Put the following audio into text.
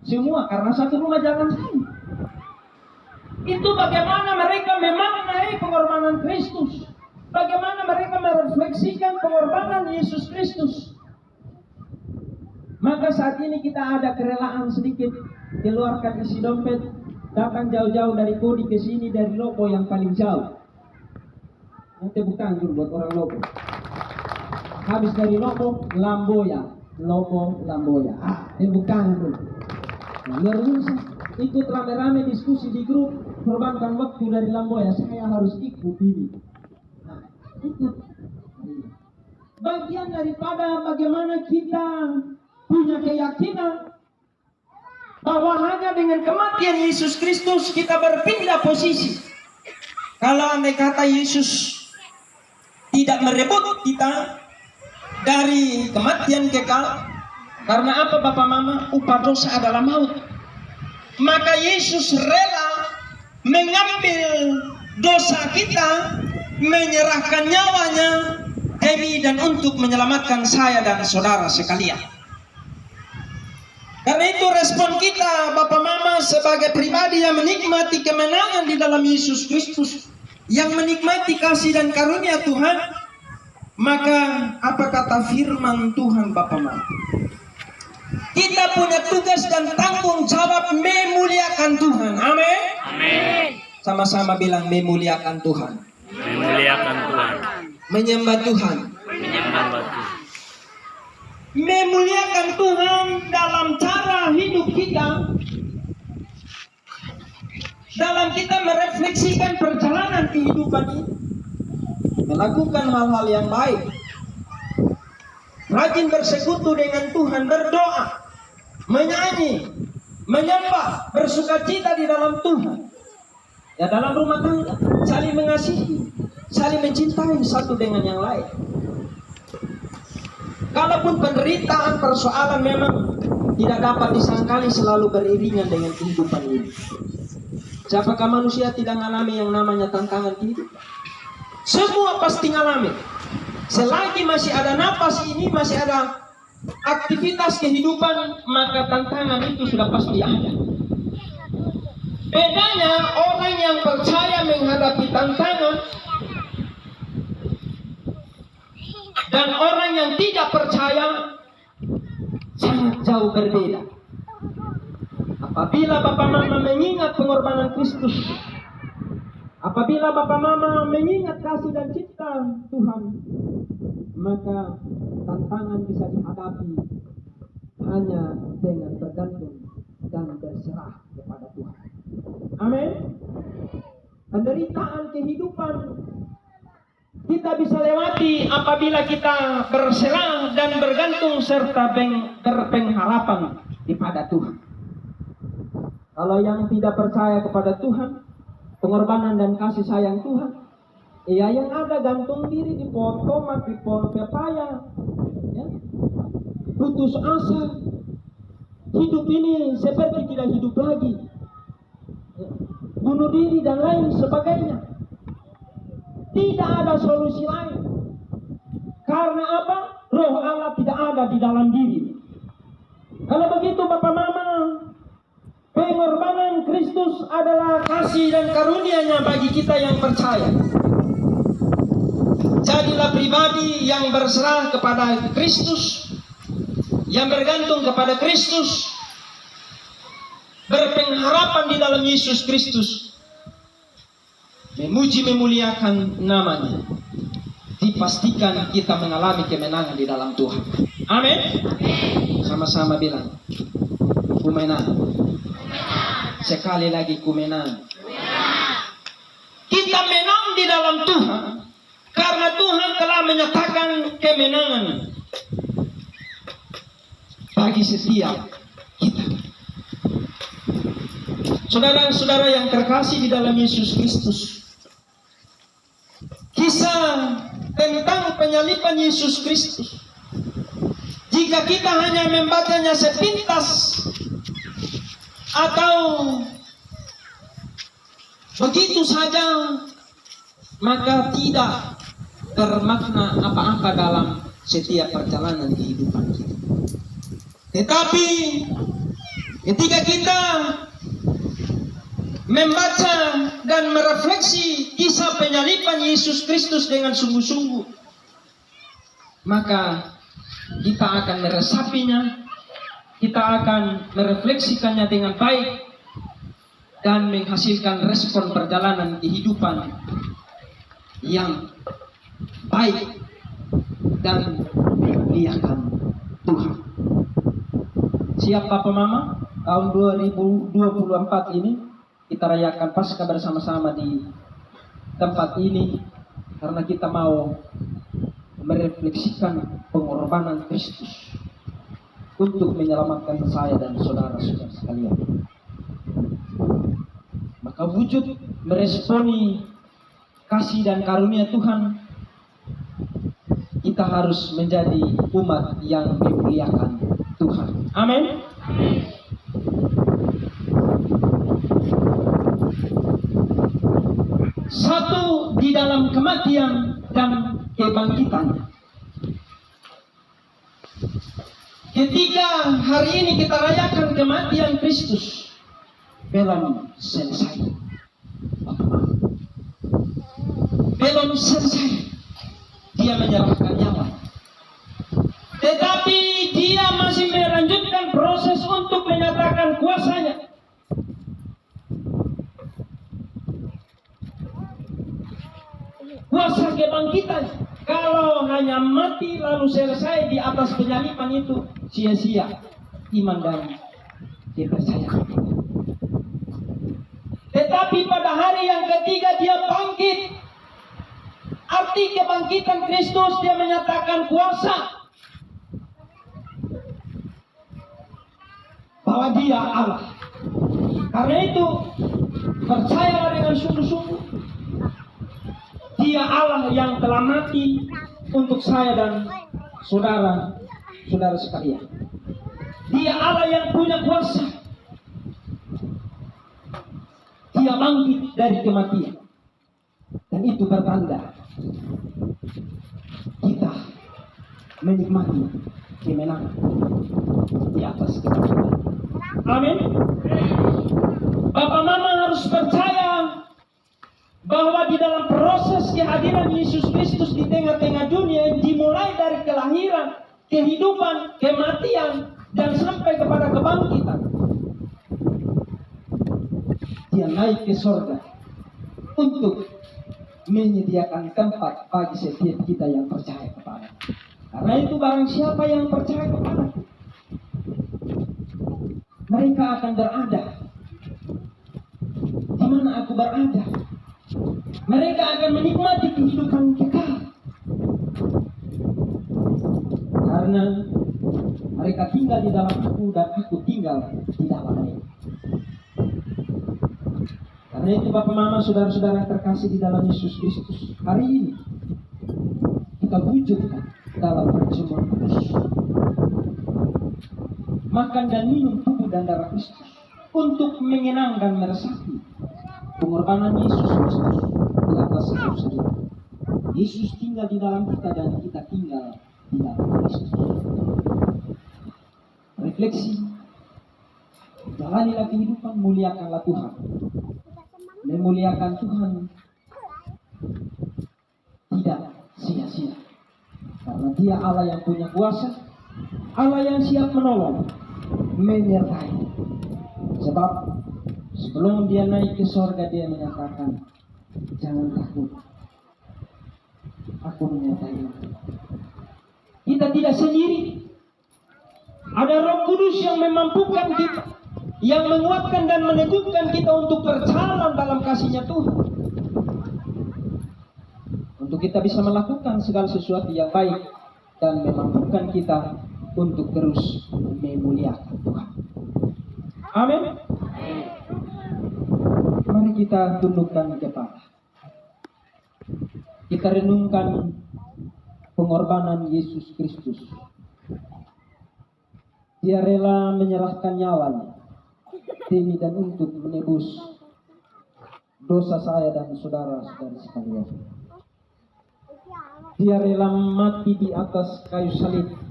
Semua karena satu rumah jangan sama. Itu bagaimana mereka memaknai pengorbanan Kristus. Bagaimana mereka merefleksikan pengorbanan Yesus Kristus. Maka saat ini kita ada kerelaan sedikit, keluarkan isi dompet, datang jauh-jauh dari Kodi ke sini, dari Lopo yang paling jauh. Nanti bukan buat orang Lopo. Habis dari Lopo, Lamboya. Lopo, Lamboya. Bukan dulu. Nah, luar biasa. Ikut rame-rame diskusi di grup, korbankan waktu dari Lamboya. Saya harus ikut ini. Nah, ikut. Bagian daripada bagaimana kita punya keyakinan bahwa hanya dengan kematian Yesus Kristus kita berpindah posisi. Kalau andai kata Yesus tidak merebut kita dari kematian kekal, karena apa Bapak Mama? Upah dosa adalah maut. Maka Yesus rela mengambil dosa kita, menyerahkan nyawanya demi dan untuk menyelamatkan saya dan saudara sekalian. Karena itu respon kita Bapak Mama sebagai pribadi yang menikmati kemenangan di dalam Yesus Kristus, yang menikmati kasih dan karunia Tuhan, maka apa kata firman Tuhan Bapak Mama? Kita punya tugas dan tanggung jawab memuliakan Tuhan. Amin. Amin. Sama-sama bilang memuliakan Tuhan. Memuliakan Tuhan. Menyembah Tuhan. Menyembah Tuhan. Memuliakan Tuhan dalam cara hidup kita, dalam kita merefleksikan perjalanan kehidupan ini, melakukan hal-hal yang baik, rajin bersekutu dengan Tuhan, berdoa, menyanyi, menyembah, bersukacita di dalam Tuhan. Ya, dalam rumah tangga saling mengasihi, saling mencintai satu dengan yang lain. Kalaupun penderitaan, persoalan memang tidak dapat disangkali selalu beriringan dengan kehidupan ini. Siapakah manusia tidak mengalami yang namanya tantangan hidup? Semua pasti mengalami. Selagi masih ada napas ini, masih ada aktivitas kehidupan, maka tantangan itu sudah pasti ada. Bedanya orang yang percaya menghadapi tantangan dan orang yang tidak percaya sangat jauh berbeda. Apabila Bapak Mama mengingat pengorbanan Kristus, apabila Bapak Mama mengingat kasih dan cipta Tuhan, maka tantangan bisa dihadapi hanya dengan bergantung dan berserah kepada Tuhan. Amin. Penderitaan kehidupan kita bisa lewati apabila kita berserah dan bergantung serta berpengharapan kepada Tuhan. Kalau yang tidak percaya kepada Tuhan, pengorbanan dan kasih sayang Tuhan, ya yang ada gantung diri di pohon tomat, di pohon pepaya, ya, putus asa, hidup ini seperti tidak hidup lagi, ya, bunuh diri dan lain sebagainya. Tidak ada solusi lain. Karena apa? Roh Allah tidak ada di dalam diri. Kalau begitu Bapak Mama, pengorbanan Kristus adalah kasih dan karunia-Nya bagi kita yang percaya. Jadilah pribadi yang berserah kepada Kristus, yang bergantung kepada Kristus, berpengharapan di dalam Yesus Kristus, memuji memuliakan namanya. Dipastikan kita mengalami kemenangan di dalam Tuhan. Amin. Sama-sama bilang kumenang. Sekali lagi kumenang. Kita menang di dalam Tuhan karena Tuhan telah menyatakan kemenangan bagi setiap kita. Saudara-saudara yang terkasih di dalam Yesus Kristus, kisah tentang penyaliban Yesus Kristus, jika kita hanya membacanya sepintas atau begitu saja, maka tidak bermakna apa-apa dalam setiap perjalanan kehidupan kita. Tetapi Ketika kita membaca dan merefleksi kisah penyaliban Yesus Kristus dengan sungguh-sungguh, maka kita akan meresapinya, kita akan merefleksikannya dengan baik, dan menghasilkan respon perjalanan kehidupan yang baik dan memuliakan Tuhan. Siap Papa Mama? Tahun 2024 ini kita rayakan Paskah bersama-sama di tempat ini karena kita mau merefleksikan pengorbanan Kristus untuk menyelamatkan saya dan saudara-saudara sekalian. Maka wujud meresponi kasih dan karunia Tuhan, kita harus menjadi umat yang memuliakan Tuhan. Amin. Satu, di dalam kematian dan kebangkitan. Ketika hari ini kita rayakan kematian Kristus, belum selesai. Belum selesai. Dia menyerahkan nyawa. Tetapi dia masih melanjutkan proses untuk menyatakan kuasanya. Kuasa kebangkitan. Kalau hanya mati lalu selesai di atas penyaliban itu, sia-sia iman dan kepercayaan. Tetapi pada hari yang ketiga dia bangkit. Arti kebangkitan Kristus, dia menyatakan kuasa bahwa dia Allah. Karena itu percayalah dengan sungguh-sungguh, dia Allah yang telah mati untuk saya dan saudara-saudara sekalian. Dia Allah yang punya kuasa. Dia bangkit dari kematian. Dan itu bertanda kita menikmati kemenangan di atas kematian. Amin. Bapak Mama harus percaya bahwa di dalam proses kehadiran Yesus Kristus di tengah-tengah dunia, dimulai dari kelahiran, kehidupan, kematian, dan sampai kepada kebangkitan, dia naik ke surga untuk menyediakan tempat bagi setiap kita yang percaya kepada. Karena itu barang siapa yang percaya kepada, mereka akan berada di mana aku berada. Mereka akan menikmati kehidupan kekal. Karena mereka tinggal di dalam aku dan aku tinggal di dalam mereka. Karena itu Bapak Mama, saudara-saudara terkasih di dalam Yesus Kristus, hari ini kita wujudkan dalam perjamuan kudus. Makan dan minum tubuh dan darah Kristus untuk mengenang dan meresapi pengorbanan Yesus Kristus di atas kayu salib. Yesus tinggal di dalam kita dan kita tinggal di dalam Kristus. Refleksi, jalanilah kehidupan, muliakanlah Tuhan. Memuliakan Tuhan tidak sia-sia, karena dia Allah yang punya kuasa, Allah yang siap menolong, menyertai. Sebab sebelum dia naik ke surga, dia menyatakan, jangan takut, aku menyertai. Kita tidak sendiri. Ada Roh Kudus yang memampukan kita, yang menguatkan dan meneguhkan kita untuk berjalan dalam kasih-Nya Tuhan, untuk kita bisa melakukan segala sesuatu yang baik dan memampukan kita untuk terus memuliakan Tuhan. Amin. Mari kita tundukkan kepala. Kita renungkan pengorbanan Yesus Kristus. Dia rela menyerahkan nyawanya demi dan untuk menebus dosa saya dan saudara-saudara sekalian. Dia rela mati di atas kayu salib